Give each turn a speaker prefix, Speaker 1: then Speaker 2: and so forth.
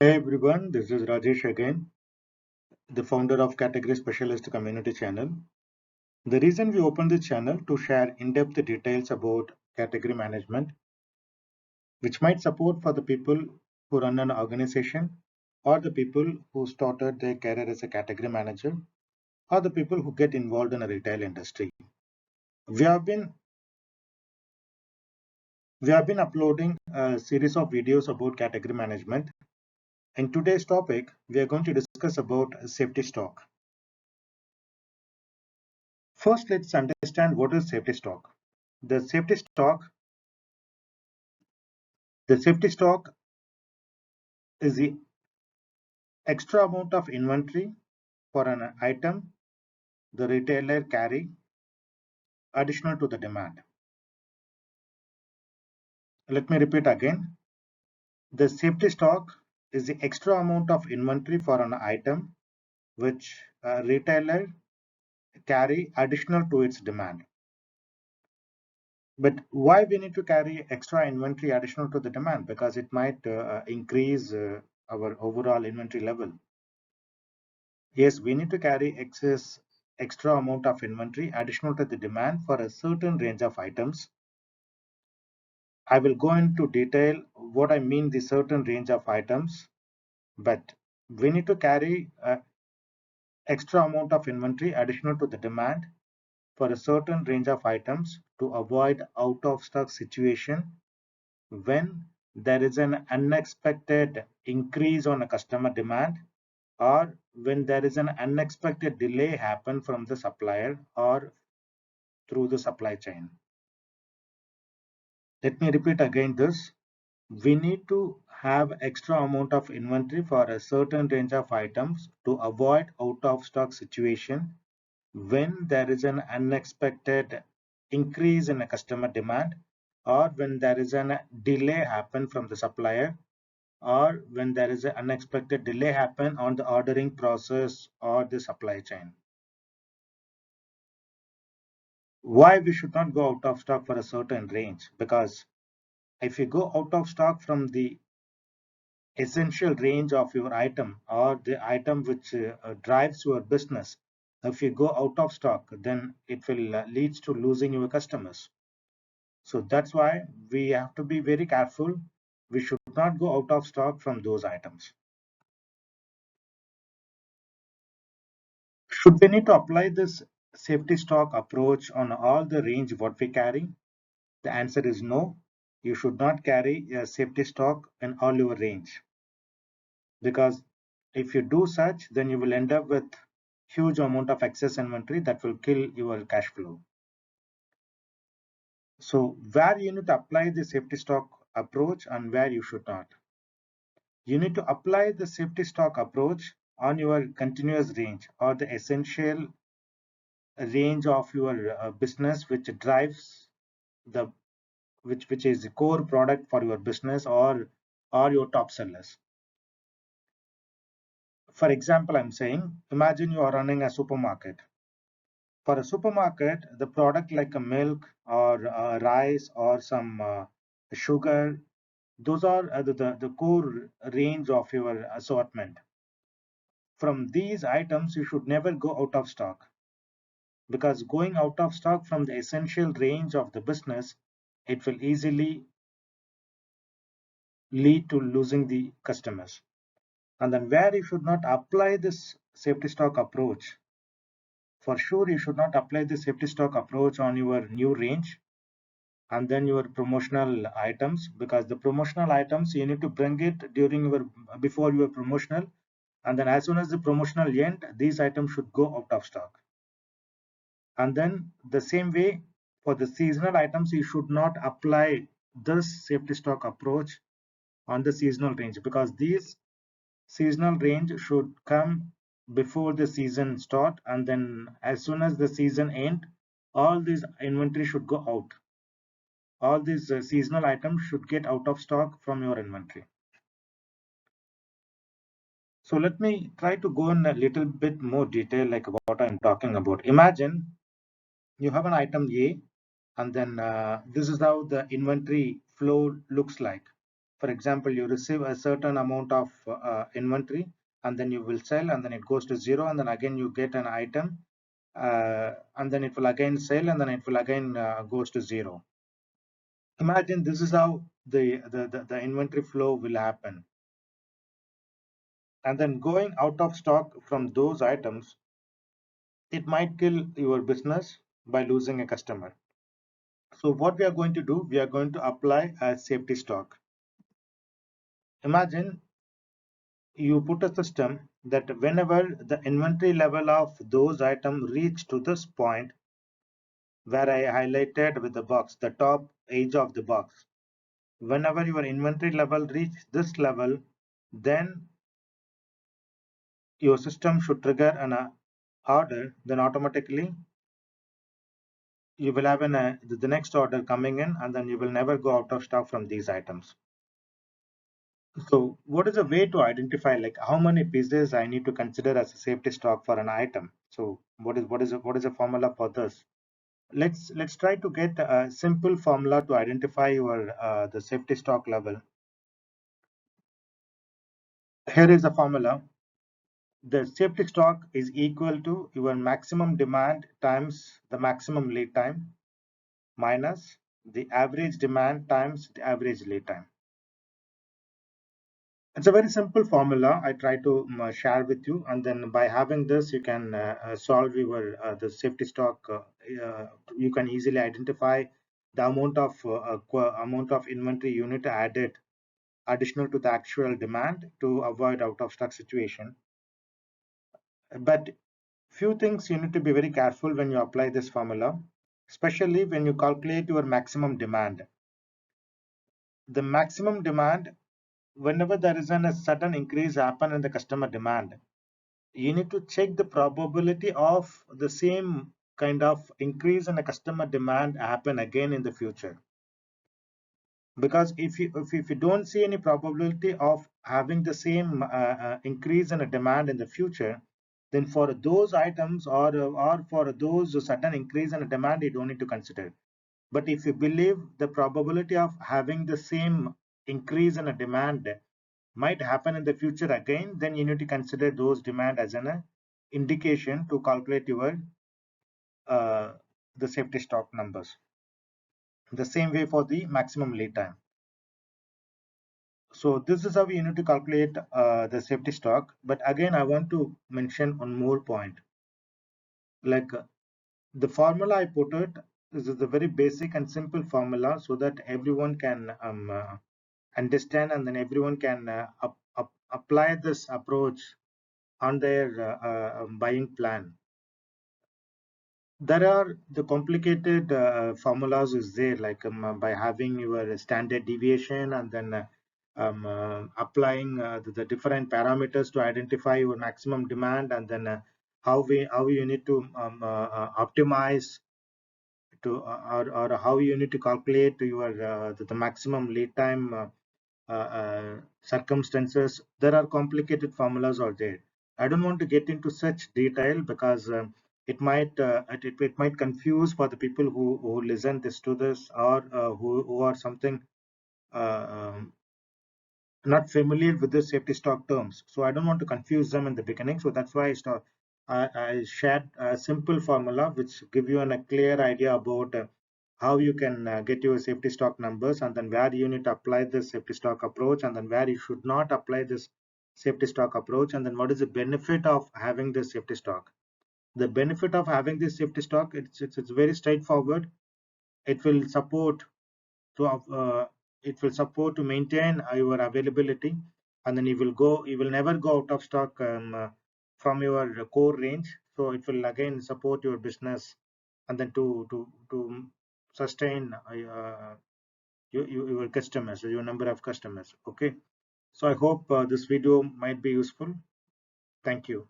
Speaker 1: Hey everyone, this is Rajesh again, the founder of Category Specialist Community Channel. The reason we opened this channel to share in-depth details about category management, which might support for the people who run an organization, or the people who started their career as a category manager, or the people who get involved in a retail industry. We have been we have been uploading a series of videos about category management. In today's topic, we are going to discuss about safety stock. First, let's understand what is safety stock. The safety stock, the safety stock is the extra amount of inventory for an item the retailer carry additional to the demand. Let me repeat again. The safety stock is the extra amount of inventory for an item which a retailer carry additional to its demand. But why we need to carry extra inventory additional to the demand? Because it might increase our overall inventory level. Yes, we need to carry extra amount of inventory additional to the demand for a certain range of items. I will go into detail what I mean the certain range of items, but we need to carry extra amount of inventory additional to the demand for a certain range of items to avoid out of stock situation when there is an unexpected increase on a customer demand, or when there is an unexpected delay happen from the supplier or through the supply chain. Let me repeat again this. We need to have extra amount of inventory for a certain range of items to avoid out of stock situation when there is an unexpected increase in a customer demand, or when there is an delay happen from the supplier, or when there is an unexpected delay happen on the ordering process or the supply chain. Why we should not go out of stock for a certain range? Because if you go out of stock from the essential range of your item or the item which drives your business, if you go out of stock, then it will leads to losing your customers. So that's why we have to be very careful. We should not go out of stock from those items. Should we need to apply this safety stock approach on all the range what we carry? The answer is no. You should not carry a safety stock in all your range, because if you do such, then you will end up with huge amount of excess inventory that will kill your cash flow. So where you need to apply the safety stock approach and where you should not. You need to apply the safety stock approach on your continuous range or the essential range of your business which drives the which is the core product for your business or your top sellers. For example, I'm saying, imagine you are running a supermarket. For a supermarket, the product like a milk or rice or some sugar, those are the core range of your assortment. From these items, you should never go out of stock, because going out of stock from the essential range of the business, it will easily lead to losing the customers. And then where you should not apply this safety stock approach, for sure you should not apply the safety stock approach on your new range and then your promotional items, because the promotional items you need to bring it during your before your promotional, and then as soon as the promotional end, these items should go out of stock. And then the same way for the seasonal items, you should not apply this safety stock approach on the seasonal range, because these seasonal range should come before the season start, and then as soon as the season end, all these inventory should go out. All these seasonal items should get out of stock from your inventory. So let me try to go in a little bit more detail like what I'm talking about. Imagine you have an item A, and then this is how the inventory flow looks like. For example, you receive a certain amount of inventory, and then you will sell, and then it goes to zero, and then again you get an item, and then it will again sell, and then it will again goes to zero. Imagine this is how the inventory flow will happen. And then going out of stock from those items, it might kill your business by losing a customer. So what we are going to do, we are going to apply a safety stock. Imagine you put a system that whenever the inventory level of those items reach to this point where I highlighted with the box, the top edge of the box, whenever your inventory level reach this level, then your system should trigger an order, then automatically you will have the next order coming in, and then you will never go out of stock from these items. So what is a way to identify like how many pieces I need to consider as a safety stock for an item? So what is a formula for this? Let's try to get a simple formula to identify your the safety stock level. Here is the formula. The safety stock is equal to your maximum demand times the maximum lead time minus the average demand times the average lead time. It's a very simple formula I try to share with you, and then by having this, you can solve your the safety stock. You can easily identify the amount of inventory unit added additional to the actual demand to avoid out of stock situation. But few things you need to be very careful when you apply this formula, especially when you calculate your maximum demand. The maximum demand, whenever there is a sudden increase happen in the customer demand, you need to check the probability of the same kind of increase in the customer demand happen again in the future. Because if you don't see any probability of having the same increase in a demand in the future, then for those items or for those sudden increase in a demand, you don't need to consider. But if you believe the probability of having the same increase in a demand might happen in the future again, then you need to consider those demand as an indication to calculate your uh, the safety stock numbers. The same way for the maximum lead time. So this is how you need to calculate the safety stock. But again, I want to mention one more point. Like the formula I put it, this is a very basic and simple formula so that everyone can understand, and then everyone can apply this approach on their buying plan. There are the complicated formulas is there, like by having your standard deviation, and then applying the different parameters to identify your maximum demand, and then how you need to optimize to or how you need to calculate your the maximum lead time circumstances. There are complicated formulas out there. I don't want to get into such detail because it might confuse for the people who listen this to this, or who are something uh, um, not familiar with the safety stock terms. So I don't want to confuse them in the beginning. So that's why I shared a simple formula which give you a clear idea about how you can get your safety stock numbers, and then where you need to apply this safety stock approach, and then where you should not apply this safety stock approach, and then what is the benefit of having this safety stock. The benefit of having this safety stock, it's very straightforward. It will support to it will support to maintain your availability, and then you will never go out of stock from your core range. So it will again support your business, and then to sustain your customers, your number of customers. Okay, so I hope this video might be useful. Thank you.